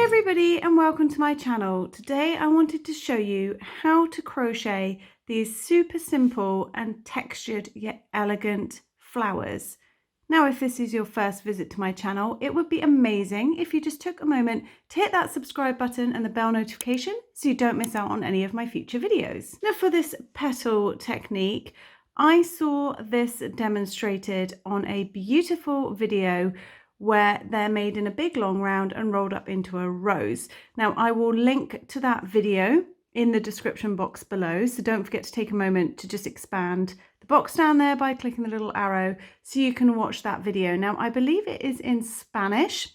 everybody and welcome to my channel. Today I wanted to show you how to crochet these super simple and textured yet elegant flowers. Now if this is your first visit to my channel, it would be amazing if you just took a moment to hit that subscribe button and the bell notification so you don't miss out on any of my future videos. Now for this petal technique, I saw this demonstrated on a beautiful video where they're made in a big long round and rolled up into a rose. Now I will link to that video in the description box below, so don't forget to take a moment to just expand the box down there by clicking the little arrow so you can watch that video. Now I believe it is in Spanish,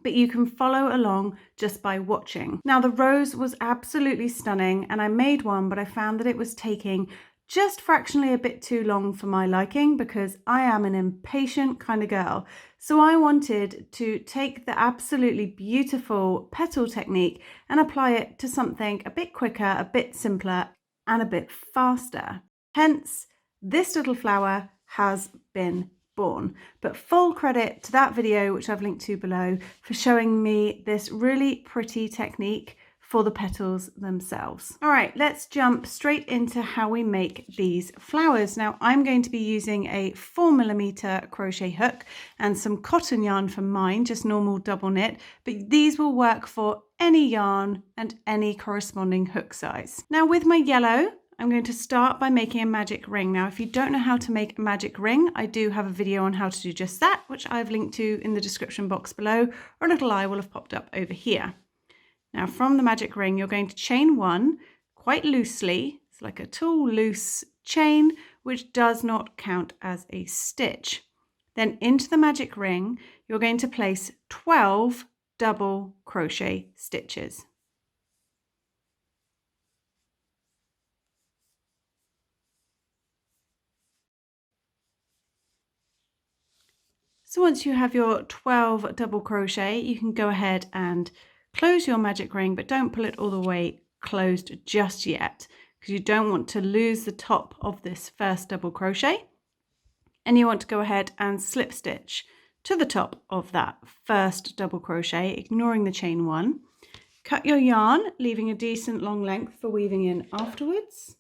but you can follow along just by watching. Now the rose was absolutely stunning and I made one, but I found that it was taking just fractionally a bit too long for my liking because I am an impatient kind of girl. So I wanted to take the absolutely beautiful petal technique and apply it to something a bit quicker, a bit simpler, and a bit faster. Hence, this little flower has been born. But full credit to that video, which I've linked to below, for showing me this really pretty technique for the petals themselves. All right, let's jump straight into how we make these flowers. Now I'm going to be using a 4mm crochet hook and some cotton yarn from mine, just normal double knit, but these will work for any yarn and any corresponding hook size. Now with my yellow, I'm going to start by making a magic ring. Now, if you don't know how to make a magic ring, I do have a video on how to do just that, which I've linked to in the description box below, or a little eye will have popped up over here. Now from the magic ring, you're going to chain one quite loosely. It's like a tall, loose chain, which does not count as a stitch. Then into the magic ring, you're going to place 12 double crochet stitches. So once you have your 12 double crochet, you can go ahead and close your magic ring, but don't pull it all the way closed just yet because you don't want to lose the top of this first double crochet. And you want to go ahead and slip stitch to the top of that first double crochet, ignoring the chain one. Cut your yarn, leaving a decent long length for weaving in afterwards.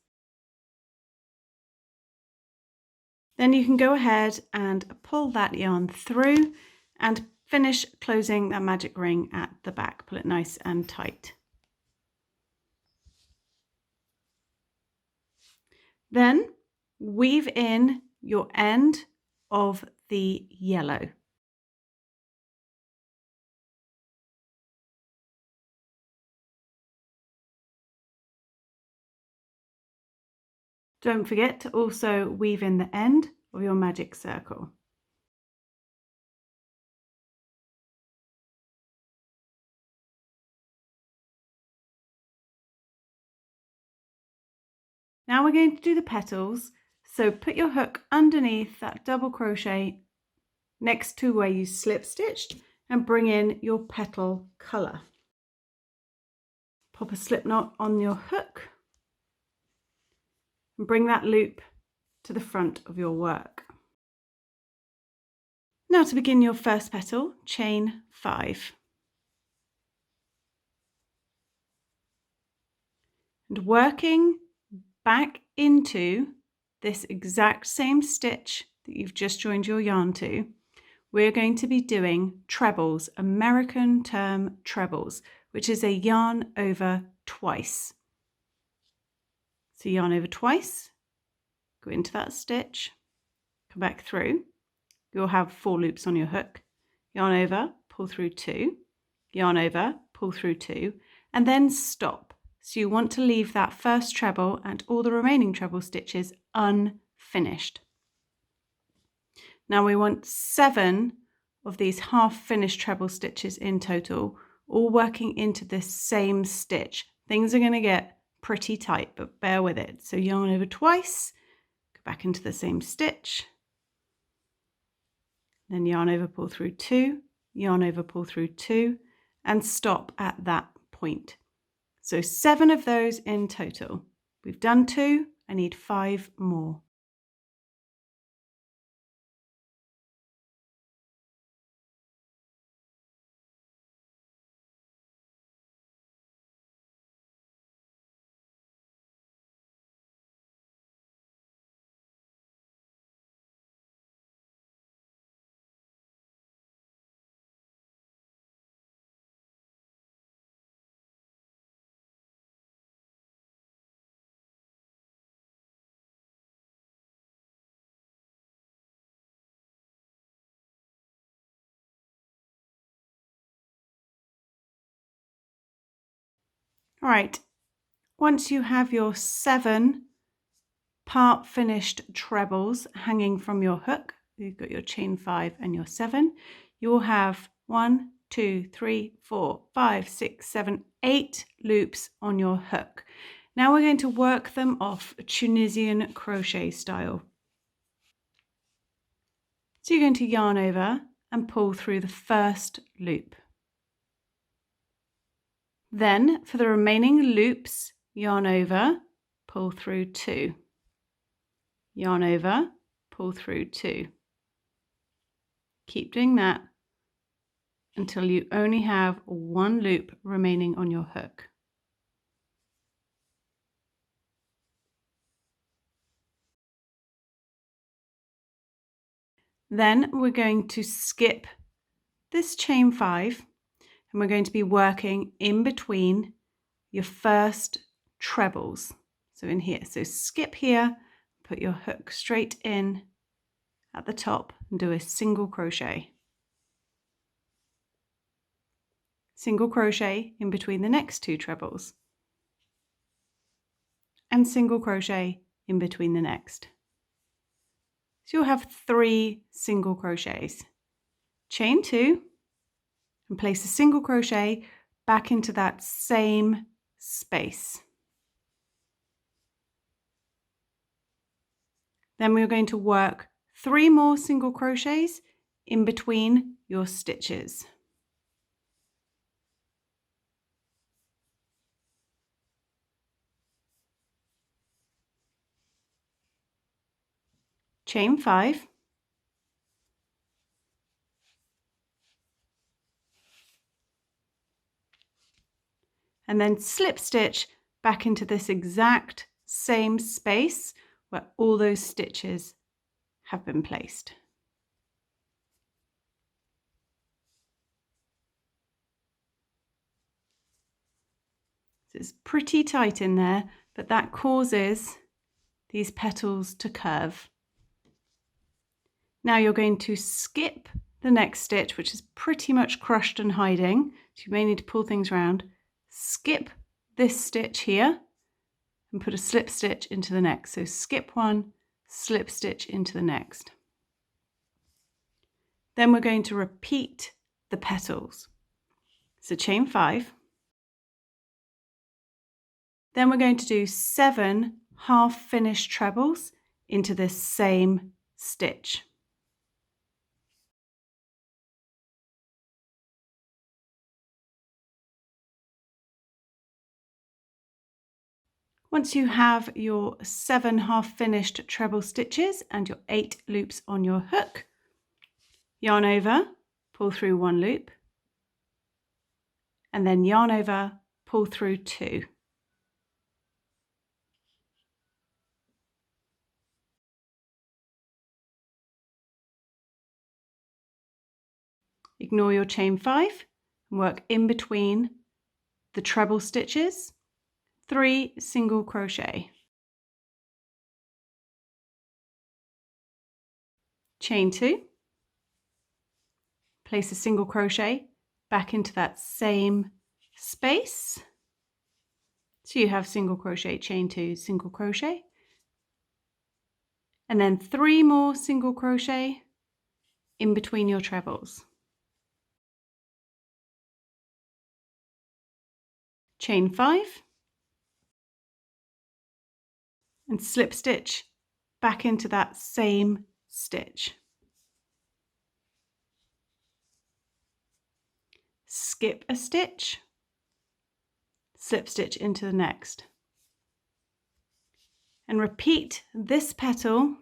Then you can go ahead and pull that yarn through and finish closing that magic ring at the back. Pull it nice and tight. Then weave in your end of the yellow. Don't forget to also weave in the end of your magic circle. Now we're going to do the petals, so put your hook underneath that double crochet next to where you slip stitched and bring in your petal colour. Pop a slip knot on your hook and bring that loop to the front of your work. Now to begin your first petal, chain 5. And working back into this exact same stitch that you've just joined your yarn to, we're going to be doing trebles, American term trebles, which is a yarn over twice. So yarn over twice, go into that stitch, come back through. You'll have 4 loops on your hook. Yarn over, pull through 2, yarn over, pull through 2, and then stop. So you want to leave that first treble and all the remaining treble stitches unfinished. Now we want 7 of these half finished treble stitches in total, all working into this same stitch. Things are going to get pretty tight, but bear with it. So yarn over twice, go back into the same stitch, then yarn over, pull through 2, yarn over, pull through 2, and stop at that point. So 7 of those in total. We've done 2, I need 5 more. All right, once you have your 7 part finished trebles hanging from your hook, you've got your chain 5 and your 7, you will have 1, 2, 3, 4, 5, 6, 7, 8 loops on your hook. Now we're going to work them off Tunisian crochet style. So you're going to yarn over and pull through the first loop. Then for the remaining loops, yarn over, pull through 2. Yarn over, pull through 2. Keep doing that until you only have 1 loop remaining on your hook. Then we're going to skip this chain 5 and we're going to be working in between your first trebles. So in here, so skip here, put your hook straight in at the top and do a single crochet. Single crochet in between the next 2 trebles. And single crochet in between the next. So you'll have 3 single crochets. Chain 2 and place a single crochet back into that same space. Then we're going to work 3 more single crochets in between your stitches. Chain 5. And then slip stitch back into this exact same space where all those stitches have been placed. So it's pretty tight in there, but that causes these petals to curve. Now you're going to skip the next stitch, which is pretty much crushed and hiding, so you may need to pull things around. Skip this stitch here and put a slip stitch into the next. So skip one, slip stitch into the next. Then we're going to repeat the petals. So chain 5. Then we're going to do 7 half finished trebles into this same stitch. Once you have your 7 half finished treble stitches and your 8 loops on your hook, yarn over, pull through 1 loop, and then yarn over, pull through 2. Ignore your chain 5 and work in between the treble stitches, 3 single crochet. Chain 2, place a single crochet back into that same space. So you have single crochet, chain 2, single crochet, and then 3 more single crochet in between your trebles. Chain 5 and slip stitch back into that same stitch. Skip a stitch, slip stitch into the next, and repeat this petal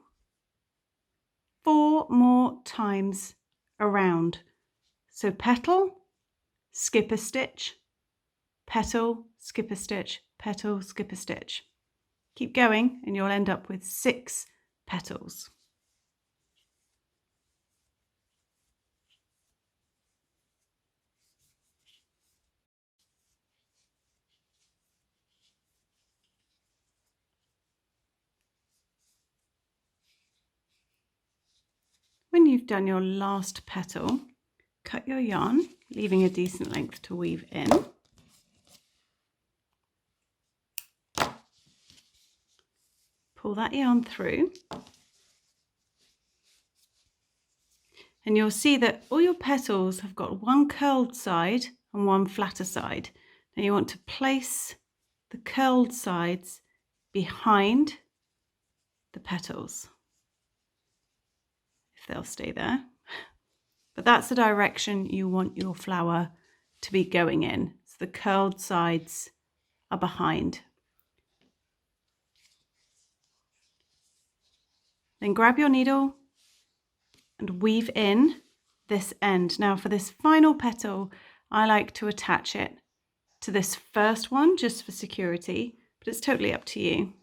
4 more times around. So petal, skip a stitch, petal, skip a stitch, petal, skip a stitch. Keep going and you'll end up with 6 petals. When you've done your last petal, cut your yarn, leaving a decent length to weave in. pull that yarn through. And you'll see that all your petals have got one curled side and one flatter side. Now you want to place the curled sides behind the petals, if they'll stay there. But that's the direction you want your flower to be going in. So the curled sides are behind. Then grab your needle and weave in this end. Now for this final petal, I like to attach it to this first one just for security, but it's totally up to you.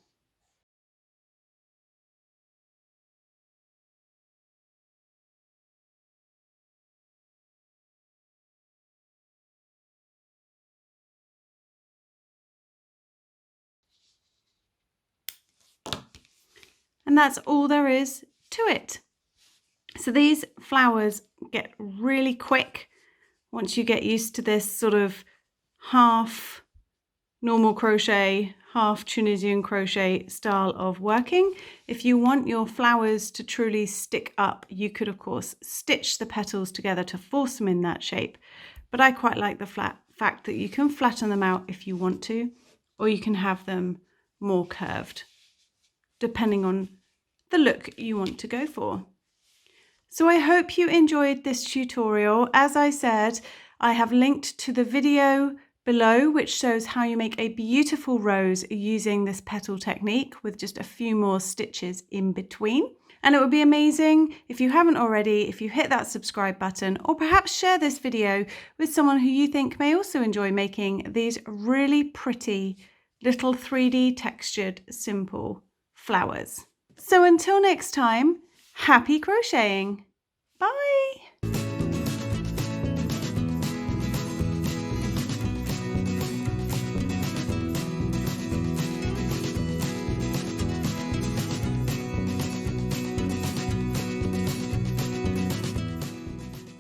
And that's all there is to it. So these flowers get really quick once you get used to this sort of half normal crochet, half Tunisian crochet style of working. If you want your flowers to truly stick up, you could of course stitch the petals together to force them in that shape. But I quite like the fact that you can flatten them out if you want to, or you can have them more curved, depending on the look you want to go for. So I hope you enjoyed this tutorial. As I said, I have linked to the video below which shows how you make a beautiful rose using this petal technique with just a few more stitches in between. And it would be amazing if you haven't already, if you hit that subscribe button, or perhaps share this video with someone who you think may also enjoy making these really pretty little 3D textured simple flowers. So until next time, happy crocheting! Bye!